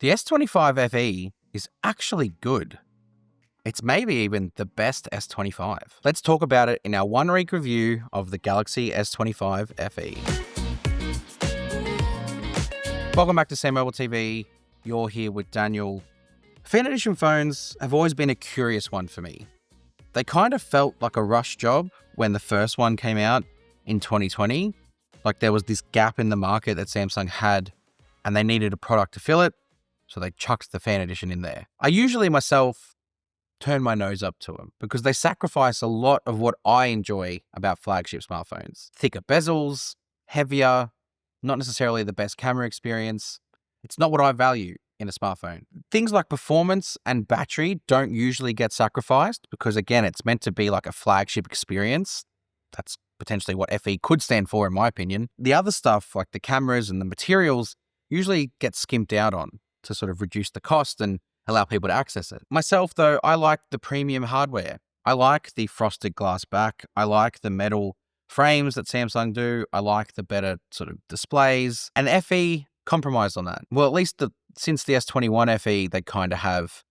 The S25 FE is actually good. It's maybe even the best S25. Let's talk about it in our 1 week review of the Galaxy S25 FE. Welcome back to SamMobile TV. You're here with Daniel. Fan edition phones have always been a curious one for me. They kind of felt like a rush job when the first one came out in 2020. Like there was this gap in the market that Samsung had and they needed a product to fill it. So they chucked the fan edition in there. I usually myself turn my nose up to them because they sacrifice a lot of what I enjoy about flagship smartphones. Thicker bezels, heavier, not necessarily the best camera experience. It's not what I value in a smartphone. Things like performance and battery don't usually get sacrificed because again, it's meant to be like a flagship experience. That's potentially what FE could stand for in my opinion. The other stuff like the cameras and the materials usually get skimped out on to sort of reduce the cost and allow people to access it. Myself though, I like the premium hardware. I like the frosted glass back. I like the metal frames that Samsung do. I like the better sort of displays. And FE compromised on that. Well, at least since the S21 FE, they kind of have,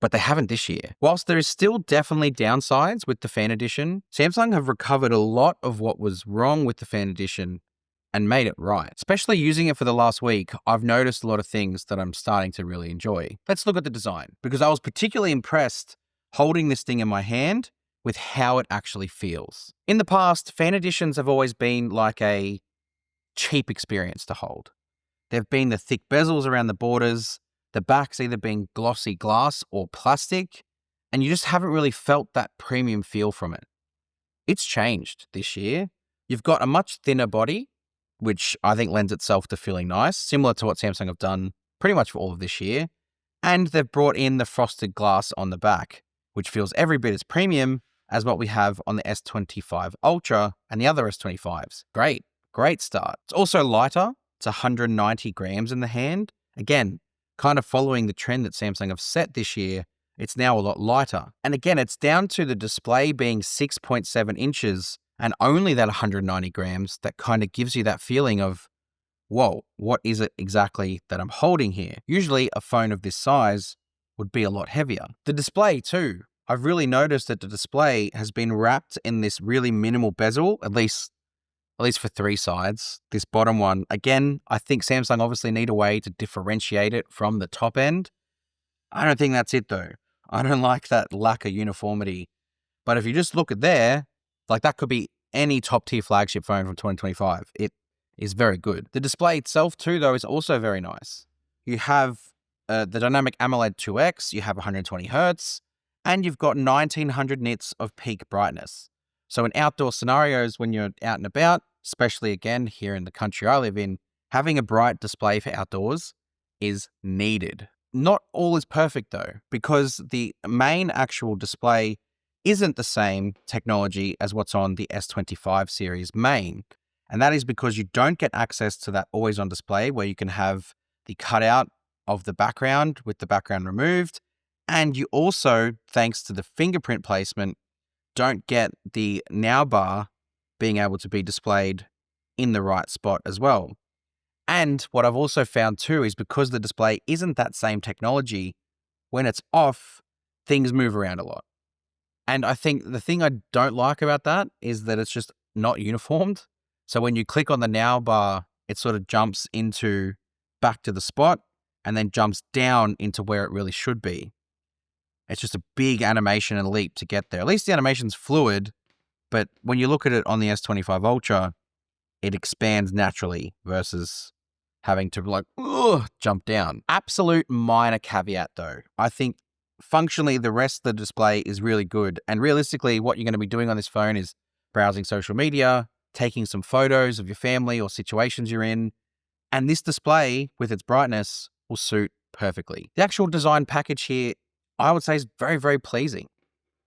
but they haven't this year. Whilst there is still definitely downsides with the fan edition, Samsung have recovered a lot of what was wrong with the fan edition and made it right. Especially using it for the last week, I've noticed a lot of things that I'm starting to really enjoy. Let's look at the design, because I was particularly impressed holding this thing in my hand with how it actually feels. In the past, fan editions have always been like a cheap experience to hold. There've been the thick bezels around the borders, the back's either been glossy glass or plastic, and you just haven't really felt that premium feel from it. It's changed this year. You've got a much thinner body, which I think lends itself to feeling nice, similar to what Samsung have done pretty much for all of this year. And they've brought in the frosted glass on the back, which feels every bit as premium as what we have on the S25 Ultra and the other S25s. Great start. It's also lighter. It's 190 grams in the hand. Again, kind of following the trend that Samsung have set this year, it's now a lot lighter. And again, it's down to the display being 6.7 inches and only that 190 grams that kind of gives you that feeling of, whoa, what is it exactly that I'm holding here? Usually a phone of this size would be a lot heavier. The display too. I've really noticed that the display has been wrapped in this really minimal bezel, at least for 3 sides. This bottom one, again, I think Samsung obviously need a way to differentiate it from the top end. I don't think that's it though. I don't like that lack of uniformity. But if you just look at there, like that could be any top tier flagship phone from 2025. It is very good. The display itself too, though, is also very nice. You have the dynamic AMOLED 2X, you have 120 Hertz, and you've got 1900 nits of peak brightness. So in outdoor scenarios, when you're out and about, especially again here in the country I live in, having a bright display for outdoors is needed. Not all is perfect though, because the main actual display isn't the same technology as what's on the S25 series main. And that is because you don't get access to that always on display where you can have the cutout of the background with the background removed. And you also, thanks to the fingerprint placement, don't get the now bar being able to be displayed in the right spot as well. And what I've also found too is because the display isn't that same technology, when it's off, things move around a lot. And I think the thing I don't like about that is that it's just not uniformed. So when you click on the now bar, it sort of jumps into back to the spot and then jumps down into where it really should be. It's just a big animation and leap to get there. At least the animation's fluid, but when you look at it on the S25 Ultra, it expands naturally versus having to like jump down. Absolute minor caveat though. I think functionally, the rest of the display is really good. And realistically, what you're going to be doing on this phone is browsing social media, taking some photos of your family or situations you're in. And this display, with its brightness, will suit perfectly. The actual design package here, I would say, is very, very pleasing.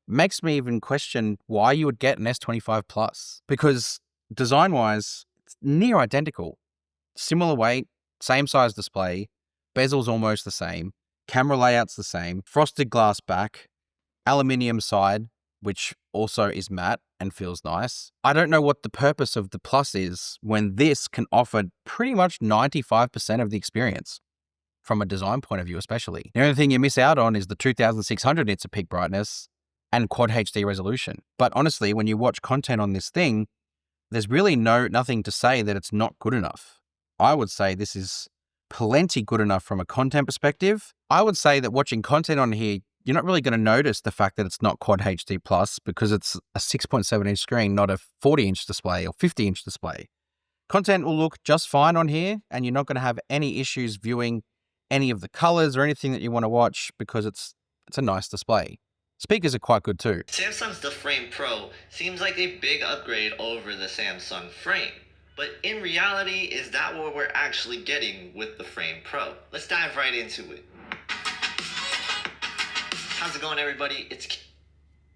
Makes me even question why you would get an S25 Plus. Because design-wise, it's near identical. Similar weight, same size display, bezel's almost the same. Camera layout's the same, frosted glass back, aluminium side, which also is matte and feels nice. I don't know what the purpose of the Plus is when this can offer pretty much 95% of the experience. from a design point of view, especially. The only thing you miss out on is the 2600 nits of peak brightness and quad HD resolution. But honestly, when you watch content on this thing, there's really nothing to say that it's not good enough. I would say this is plenty good enough from a content perspective. I would say that watching content on here, you're not really going to notice the fact that it's not Quad HD Plus because it's a 6.7-inch screen, not a 40-inch display or 50-inch display. Content will look just fine on here, and you're not going to have any issues viewing any of the colors or anything that you want to watch because it's a nice display. Speakers are quite good too. Samsung's The Frame Pro seems like a big upgrade over the Samsung Frame. But in reality, is that what we're actually getting with the Frame Pro? Let's dive right into it. How's it going, everybody? It's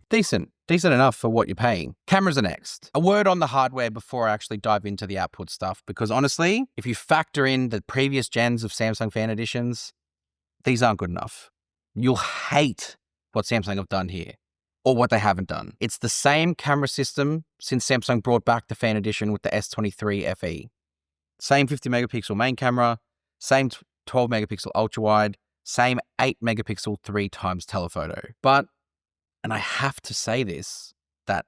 Decent enough for what you're paying. Cameras are next. A word on the hardware before I actually dive into the output stuff, because honestly, if you factor in the previous gens of Samsung Fan Editions, these aren't good enough. You'll hate what Samsung have done here, or what they haven't done. It's the same camera system since Samsung brought back the Fan Edition with the S25 FE. Same 50 megapixel main camera, same 12 megapixel ultra wide, same 8 megapixel 3x telephoto. But, and I have to say this, that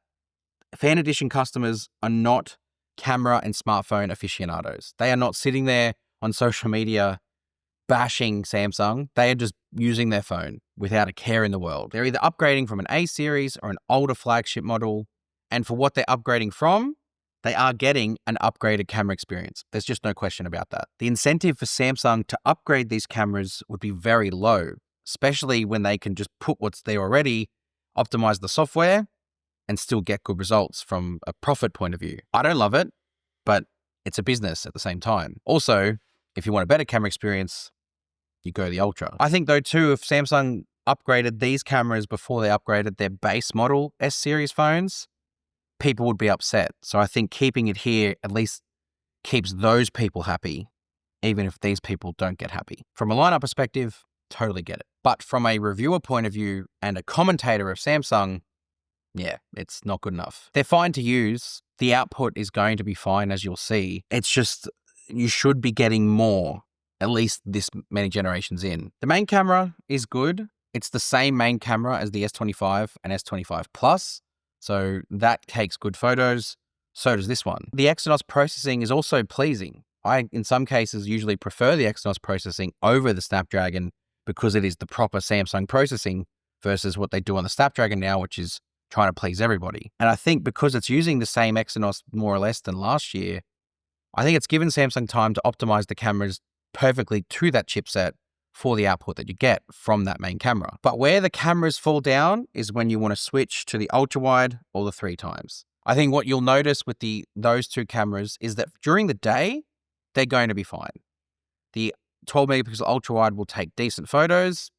Fan Edition customers are not camera and smartphone aficionados. They are not sitting there on social media bashing Samsung. They are just using their phone without a care in the world. They're either upgrading from an A series or an older flagship model. And for what they're upgrading from, they are getting an upgraded camera experience. There's just no question about that. The incentive for Samsung to upgrade these cameras would be very low, especially when they can just put what's there already, optimize the software, and still get good results from a profit point of view. I don't love it, but it's a business at the same time. Also, if you want a better camera experience, you go the Ultra. I think though too, if Samsung upgraded these cameras before they upgraded their base model S series phones, people would be upset. So I think keeping it here at least keeps those people happy, even if these people don't get happy. From a lineup perspective, totally get it. But from a reviewer point of view and a commentator of Samsung, yeah, it's not good enough. They're fine to use. The output is going to be fine, as you'll see. It's just, you should be getting more, at least this many generations in. The main camera is good. It's the same main camera as the S25 and S25 Plus. So that takes good photos. So does this one. The Exynos processing is also pleasing. I, in some cases, usually prefer the Exynos processing over the Snapdragon because it is the proper Samsung processing versus what they do on the Snapdragon now, which is trying to please everybody. And I think because it's using the same Exynos more or less than last year, I think it's given Samsung time to optimize the cameras perfectly to that chipset for the output that you get from that main camera. But where the cameras fall down is when you want to switch to the ultra wide or the 3x. I think what you'll notice with those two cameras is that during the day, they're going to be fine. The 12 megapixel ultra wide will take decent photos,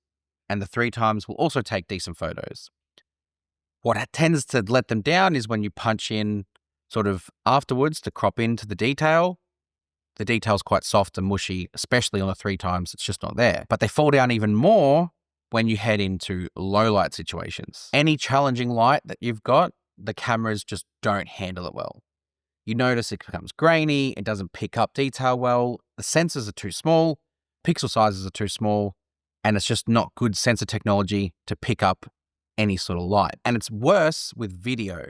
and the 3x will also take decent photos. What tends to let them down is when you punch in sort of afterwards to crop into the detail. The detail's quite soft and mushy, especially on the 3x, it's just not there. But they fall down even more when you head into low light situations. Any challenging light that you've got, the cameras just don't handle it well. You notice it becomes grainy, it doesn't pick up detail well, the sensors are too small, pixel sizes are too small, and it's just not good sensor technology to pick up any sort of light. And it's worse with video.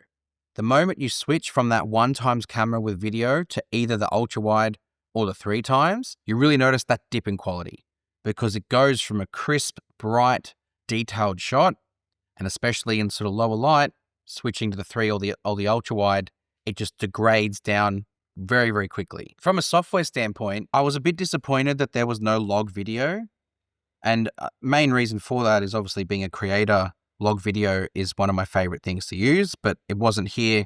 The moment you switch from that 1x camera with video to either the ultra wide or the 3x, you really notice that dip in quality because it goes from a crisp, bright, detailed shot, and especially in sort of lower light, switching to the 3 or the ultra wide, it just degrades down very, very quickly. From a software standpoint, I was a bit disappointed that there was no log video. And main reason for that is obviously being a creator, log video is one of my favorite things to use, but it wasn't here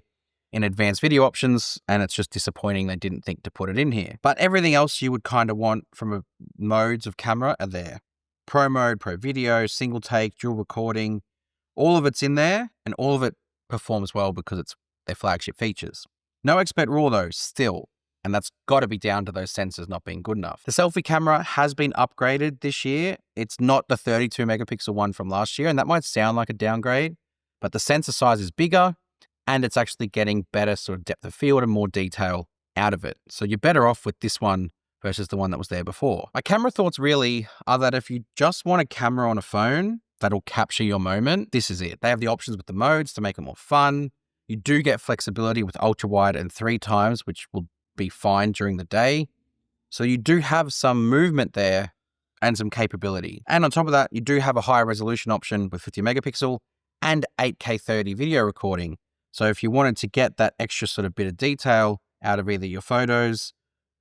in advanced video options, and it's just disappointing they didn't think to put it in here. But everything else you would kind of want from modes of camera are there. Pro mode, pro video, single take, dual recording, all of it's in there, and all of it performs well because it's their flagship features. No expert rule though, still, and that's got to be down to those sensors not being good enough. The selfie camera has been upgraded this year. It's not the 32 megapixel one from last year, and that might sound like a downgrade, but the sensor size is bigger, and it's actually getting better sort of depth of field and more detail out of it. So you're better off with this one versus the one that was there before. My camera thoughts really are that if you just want a camera on a phone that'll capture your moment, this is it. They have the options with the modes to make it more fun. You do get flexibility with ultra wide and 3x, which will be fine during the day. So you do have some movement there and some capability. And on top of that, you do have a higher resolution option with 50 megapixel and 8K 30 video recording. So if you wanted to get that extra sort of bit of detail out of either your photos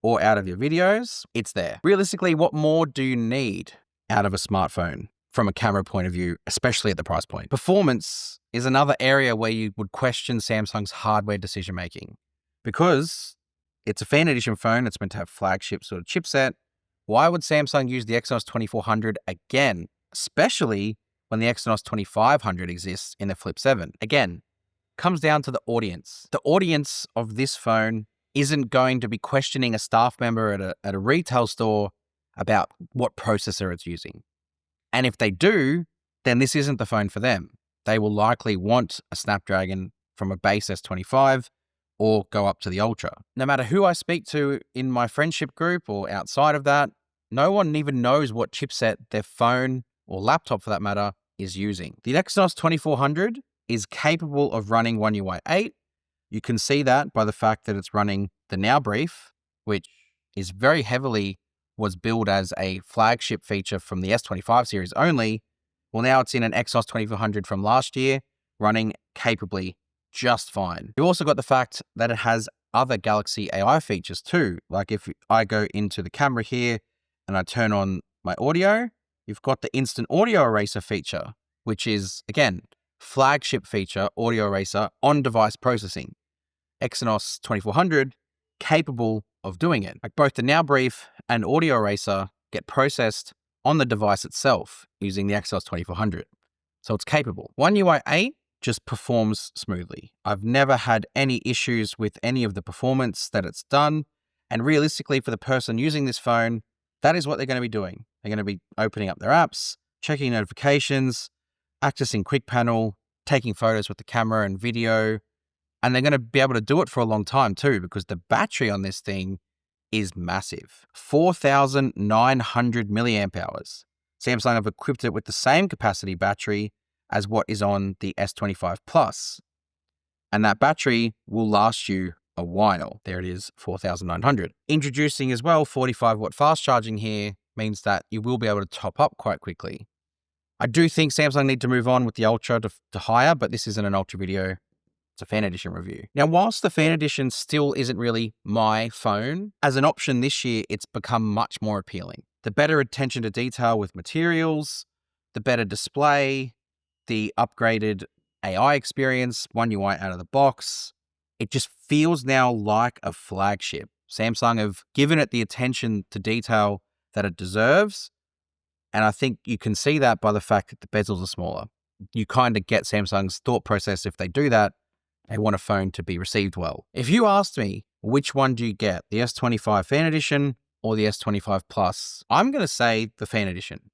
or out of your videos, it's there. Realistically, what more do you need out of a smartphone from a camera point of view, especially at the price point? Performance is another area where you would question Samsung's hardware decision-making. Because it's a fan edition phone, it's meant to have flagship sort of chipset. Why would Samsung use the Exynos 2400 again, especially when the Exynos 2500 exists in the Flip 7? Again, comes down to the audience. The audience of this phone isn't going to be questioning a staff member at a retail store about what processor it's using. And if they do, then this isn't the phone for them. They will likely want a Snapdragon from a base S25 or go up to the Ultra. No matter who I speak to in my friendship group or outside of that, no one even knows what chipset their phone or laptop for that matter is using. The Exynos 2400 is capable of running One UI 8. You can see that by the fact that it's running the Now Brief, which is very heavily was billed as a flagship feature from the S25 series only. Well, now it's in an Exynos 2400 from last year, running capably just fine. You also got the fact that it has other Galaxy AI features too. Like if I go into the camera here and I turn on my audio, you've got the instant audio eraser feature, which is, again, flagship feature, audio eraser on device processing. Exynos 2400 capable of doing it. Like both the Now Brief and audio eraser get processed on the device itself using the Exynos 2400. So it's capable. One UI 8 just performs smoothly. I've never had any issues with any of the performance that it's done. And realistically, for the person using this phone, that is what they're going to be doing. They're going to be opening up their apps, checking notifications, accessing Quick Panel, taking photos with the camera and video. And they're going to be able to do it for a long time too, because the battery on this thing is massive. 4,900 milliamp hours. Samsung have equipped it with the same capacity battery as what is on the S25 Plus. And that battery will last you a while. There it is, 4,900. Introducing as well 45-watt fast charging here means that you will be able to top up quite quickly. I do think Samsung need to move on with the Ultra to higher, but this isn't an Ultra video. It's a fan edition review. Now, whilst the fan edition still isn't really my phone, as an option this year, it's become much more appealing. The better attention to detail with materials, the better display, the upgraded AI experience, One UI out of the box. It just feels now like a flagship. Samsung have given it the attention to detail that it deserves. And I think you can see that by the fact that the bezels are smaller. You kind of get Samsung's thought process if they do that. They want a phone to be received well. If you asked me, which one do you get, the S25 Fan Edition or the S25 Plus, I'm going to say the Fan Edition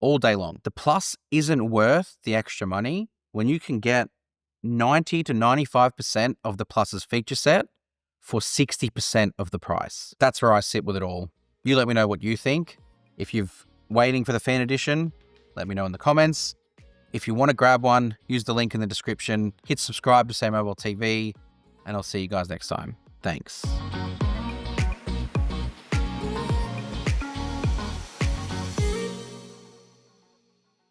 all day long. The Plus isn't worth the extra money when you can get 90 to 95% of the Plus's feature set for 60% of the price. That's where I sit with it all. You let me know what you think. If you're waiting for the Fan Edition, let me know in the comments. If you want to grab one, use the link in the description. Hit subscribe to SamMobile TV, and I'll see you guys next time. Thanks.